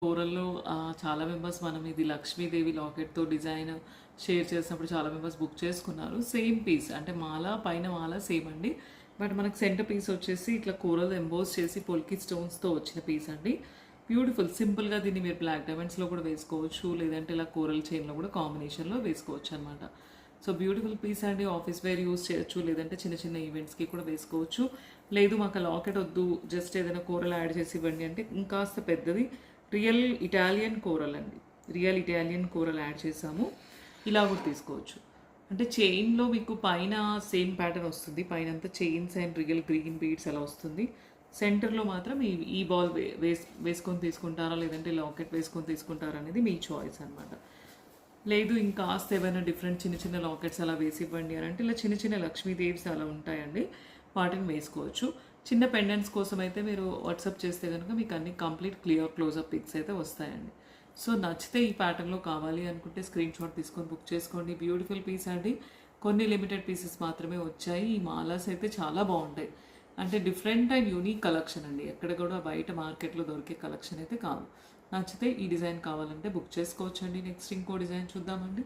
కూరల్లో చాలా మెంబర్స్ మనం ఇది లక్ష్మీదేవి లాకెట్‌తో డిజైన్ షేర్ చేసినప్పుడు చాలా మెంబర్స్ బుక్ చేసుకున్నారు. సేమ్ పీస్ అంటే మాల పైన మాల సేమ్ అండి. బట్ మనకు సెంటర్ పీస్ వచ్చేసి ఇట్లా కూరలు ఎంబోస్ చేసి పొల్కి స్టోన్స్‌తో వచ్చిన పీస్ అండి. బ్యూటిఫుల్ సింపుల్‌గా దీన్ని మీరు బ్లాక్ డైమండ్స్‌లో కూడా వేసుకోవచ్చు. లేదంటే ఇలా కోరల్ చైన్‌లో కూడా కాంబినేషన్‌లో వేసుకోవచ్చు అనమాట. సో బ్యూటిఫుల్ పీస్ అండి. ఆఫీస్ వేర్ యూజ్ చేయొచ్చు. లేదంటే చిన్న చిన్న ఈవెంట్స్‌కి కూడా వేసుకోవచ్చు. లేదు మాకు లాకెట్ వద్దు జస్ట్ ఏదైనా కూరలు యాడ్ చేసి ఇవ్వండి అంటే ఇంకాస్త పెద్దది రియల్ ఇటాలియన్ కూరల్ అండి. రియల్ ఇటాలియన్ కూరలు యాడ్ చేసాము. ఇలా కూడా తీసుకోవచ్చు. అంటే చైన్‌లో మీకు పైన సేమ్ ప్యాటర్న్ వస్తుంది. పైనంతా chains and real green beads అలా వస్తుంది. సెంటర్‌లో మాత్రం ఈ బాల్ వేసుకొని తీసుకుంటారా లేదంటే లాకెట్ వేసుకొని తీసుకుంటారా అనేది మీ చాయిస్ అనమాట. లేదు ఇంకాస్త ఏమైనా డిఫరెంట్ చిన్న చిన్న లాకెట్స్ అలా వేసి ఇవ్వండి అని అంటే ఇలా చిన్న చిన్న లక్ష్మీదేవ్స్ అలా ఉంటాయండి. వాటిని వేసుకోవచ్చు. చిన్న పెండెంట్స్ కోసం అయితే మీరు వాట్సాప్ చేస్తే కనుక మీకు అన్ని కంప్లీట్ క్లియర్ క్లోజప్ పిక్స్ అయితే వస్తాయండి. సో నచ్చితే ఈ ప్యాటర్న్లో కావాలి అనుకుంటే స్క్రీన్ షాట్ తీసుకొని బుక్ చేసుకోండి. బ్యూటిఫుల్ పీస్ అండి. కొన్ని లిమిటెడ్ పీసెస్ మాత్రమే వచ్చాయి. ఈ మాలాస్ అయితే చాలా బాగుంటాయి. అంటే డిఫరెంట్ అండ్ యూనిక్ కలెక్షన్ అండి. ఎక్కడ కూడా బయట మార్కెట్లో దొరికే కలెక్షన్ అయితే కాదు. నచ్చితే ఈ డిజైన్ కావాలంటే బుక్ చేసుకోవచ్చండి. నెక్స్ట్ ఇంకో డిజైన్ చూద్దామండి.